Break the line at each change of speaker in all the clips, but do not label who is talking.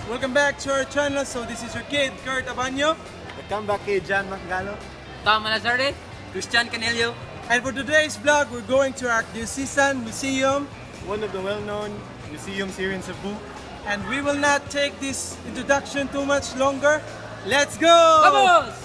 Welcome back to our channel. So this is your kid, Kurt Abanyo.
Welcome back kay John Macgalo.
Tom Malazarte, Christian Canelio.
And for today's vlog, we're going to Archdiocesan Museum.
One of the well-known museums here in Cebu.
And we will not take this introduction too much longer. Let's go!
Vamos!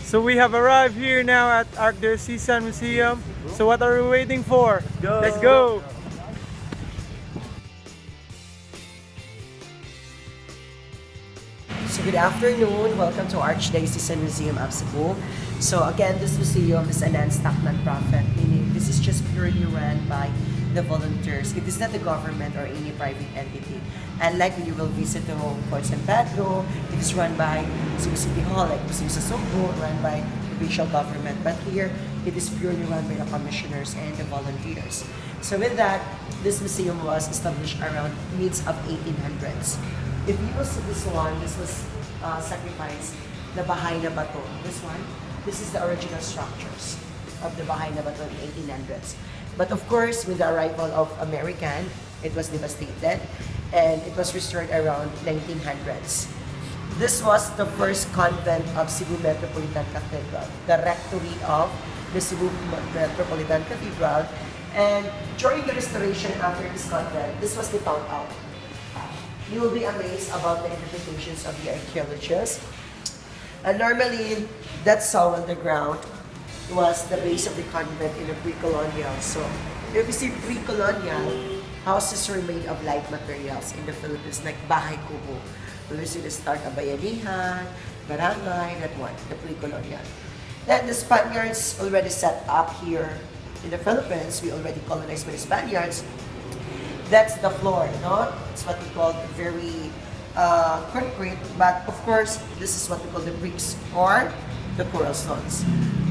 So we have arrived here now at Archdiocesan Museum. So what are we waiting for? Let's go!
So good afternoon, welcome to Archdiocesan Museum of Cebu. So again, this museum is a non-stock non-profit, meaning this is just purely run by the volunteers. It is not the government or any private entity. Unlike when you will visit the home Fort San Pedro, it is run by Cebu City Hall, like Museo sa Cebu, run by the provincial government. But here, it is purely run by the commissioners and the volunteers. So with that, this museum was established around mids of 1800s. If you will see this one, this was sacrificed the Bahay na Bato. This is the original structures of the Bahay na Bato in 1800s. But of course, with the arrival of American, it was devastated and it was restored around 1900s. This was the first convent of Cebu Metropolitan Cathedral, the rectory of the Cebu Metropolitan Cathedral. And during the restoration after this convent, this was found out. You will be amazed about the interpretations of the archaeologists. And normally, that soil on the ground was the base of the convent in the pre-colonial. So, if you see pre-colonial, houses were made of light materials in the Philippines, like bahay kubo. We see the start of bayanihan, barangay, that one, the pre-colonial. Then the Spaniards already set up here in the Philippines. We already colonized by the Spaniards. That's the floor, no? It's what we call very concrete, but of course, this is what we call the bricks or the coral stones.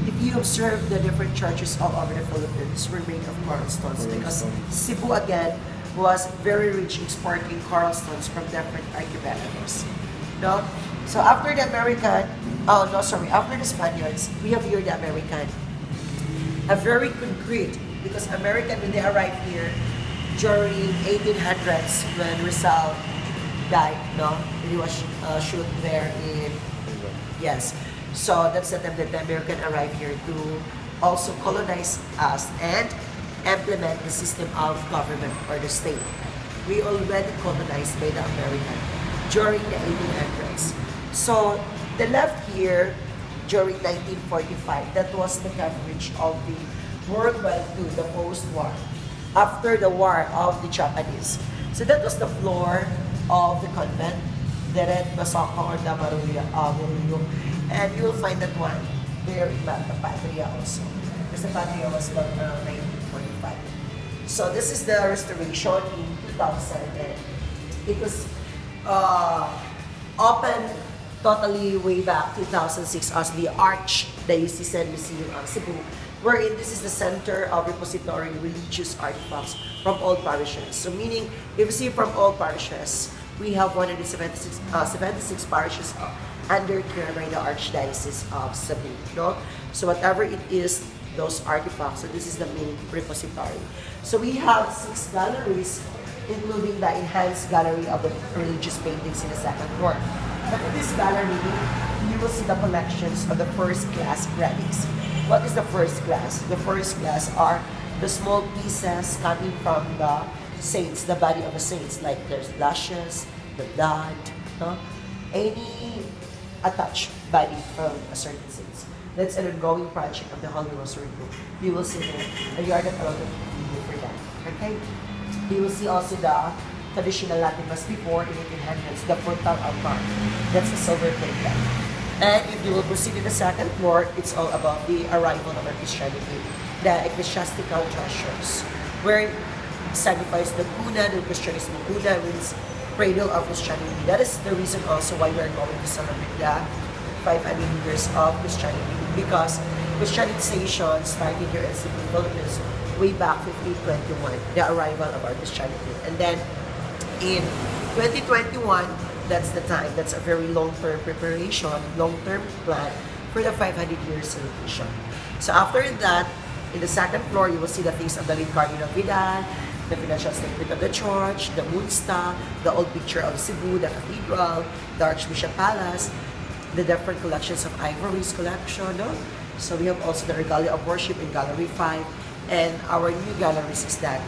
If you observe the different churches all over the Philippines were made of coral stones because Cebu again was very rich exporting coral stones from different archipelagos. No? So after the after the Spaniards, we have here the American. A very concrete, because American when they arrived here during 1800s when Rizal died, no? He was shoot there in, yes. So that's the time that the American arrived here to also colonize us and implement the system of government or the state. We already colonized by the American during the 1800s. So the left here during 1945, that was the coverage of the World War II, the post-war, after the war of the Japanese. So that was the floor of the convent, the Red Basaka or the Marulyo. And you will find that one there in the Patria also. Because the Patria was built around 1945. So this is the restoration in 2000 and it was opened totally way back 2006 as the Archdiocesan Museum of Cebu, wherein this is the center of repository religious artifacts from all parishes. So meaning, if you see from all parishes, we have 176 parishes under care by the Archdiocese of Cebu. No? So whatever it is, those artifacts, so this is the main repository. So we have 6 galleries, including the enhanced gallery of the religious paintings in the second floor. But in this gallery, you will see the collections of the first class relics. What is the first class? The first class are the small pieces coming from the saints, the body of the saints, like there's lashes, the blood, no? Any attached body from a certain saints. That's an ongoing project of the Holy Rosary Group. You will see there, and you are not allowed to be for that. Okay? You will see also the traditional Latin Mass before in 1800s, the portal altar. That's a silver plate lamp. And if you will proceed to the second floor, it's all about the arrival of our Christianity, the ecclesiastical treasures, where it signifies the Cuna del Cristianismo. Cuna means cradle of Christianity. That is the reason also why we are going to celebrate the 500 years of Christianity, because Christianization started here in Cebu, Philippines, way back 1521, the arrival of our Christianity. And then in 2021, that's the time. That's a very long-term preparation, long-term plan for the 500 years celebration. So after that, in the second floor, you will see the face of the late Cardinal Vidal, the financial statement of the church, the moonsta, the old picture of Cebu, the cathedral, the Archbishop Palace, the different collections of ivories collection. No? So we have also the Regalia of Worship in Gallery 5, and our new galleries is that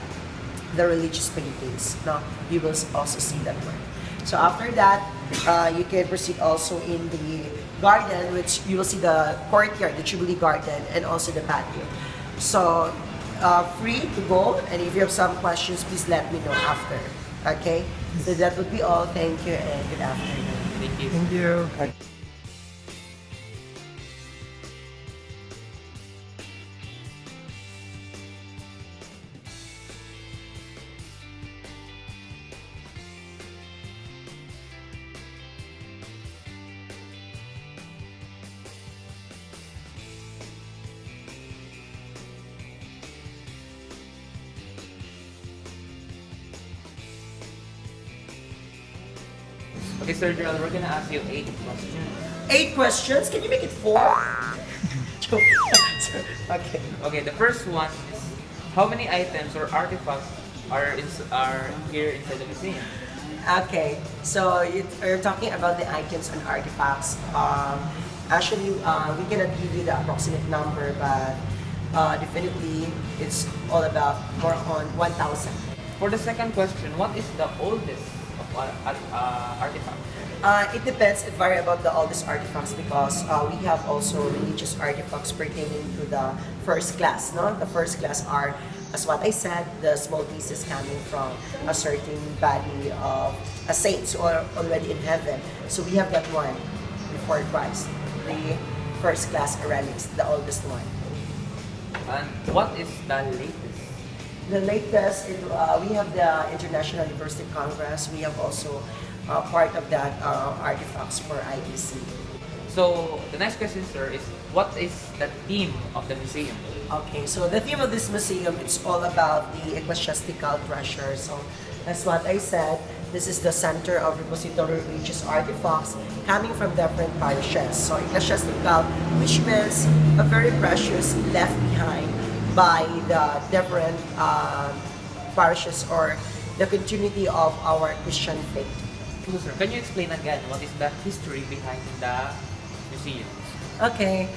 the religious paintings. No? You will also see that one. So after that, you can proceed also in the garden, which you will see the courtyard, the Jubilee Garden, and also the patio. So free to go, and if you have some questions, please let me know after. Okay? So that would be all. Thank you and good afternoon.
Thank you.
Thank you.
Okay, Sir Gerald, we're gonna ask you 8 questions.
8 questions? Can you make it 4? Okay.
Okay, the first one is, how many items or artifacts are here inside the museum?
Okay, so you're talking about the items and artifacts. Actually, we cannot give you the approximate number, but definitely it's all about more on 1,000.
For the second question, what is the oldest of artifact?
It depends. It varies about the oldest artifacts because we have also religious artifacts pertaining to the first class. No, the first class are, as what I said, the small pieces coming from a certain body of a saints who are already in heaven. So we have that one before Christ, the first class relics, the oldest one.
And what is the latest?
The latest, we have the International University Congress. We have also part of that artifacts for IEC.
So the next question, sir, is what is the theme of the museum?
Okay, so the theme of this museum, it's all about the ecclesiastical treasure. So that's what I said. This is the center of repository religious artifacts coming from different parishes. So ecclesiastical, which means a very precious left behind by the different parishes or the continuity of our Christian faith.
So, sir, can you explain again what is the history behind the museum?
Okay,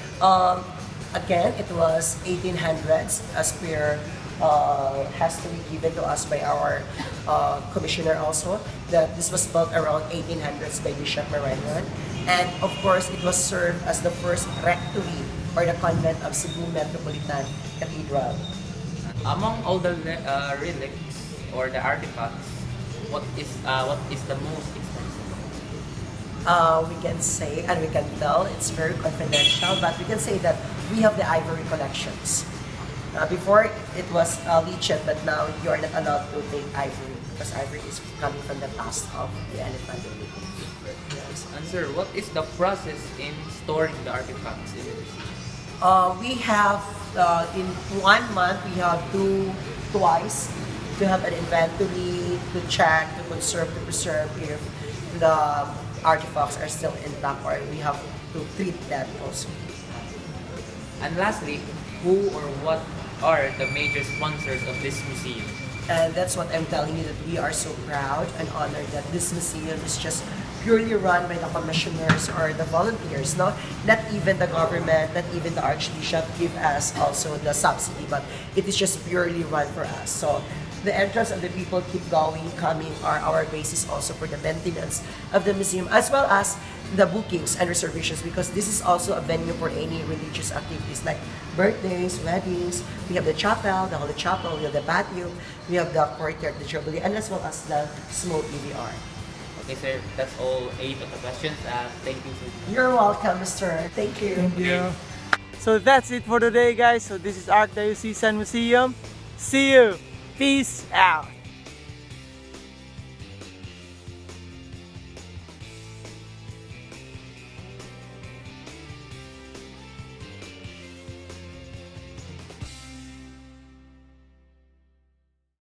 again, it was 1800s as per history given to us by our commissioner also, that this was built around 1800s by Bishop Marengan. And of course, it was served as the first rectory or the convent of Cebu Metropolitan Cathedral.
Among all the relics or the artifacts, what is the most expensive?
We can say and we can tell it's very confidential, but we can say that we have the ivory collections. Before it was leached, but now you are not allowed to take ivory because ivory is coming from the past of the elephant. Yes.
And sir, what is the process in storing the artifacts in the museum?
We have in 1 month we have twice to have an inventory, to check, to conserve, to preserve if the artifacts are still intact, or we have to treat them also.
And lastly, who or what are the major sponsors of this museum?
And that's what I'm telling you, that we are so proud and honored that this museum is just purely run by the commissioners or the volunteers. No, not even the government, not even the Archbishop give us also the subsidy, but it is just purely run for us. So the entrance of the people keep going, coming, are our basis also for the maintenance of the museum, as well as the bookings and reservations, because this is also a venue for any religious activities like birthdays, weddings. We have the chapel, the Holy Chapel, we have the patio, we have the courtyard, the Jubilee, and as well as the small EVR.
Okay, sir. That's all 8 of the questions. Thank you, sir.
You're welcome, Mr. Thank you.
Thank you. So that's it for today, guys. So this is Archdiocesan Museum. See you. Peace out.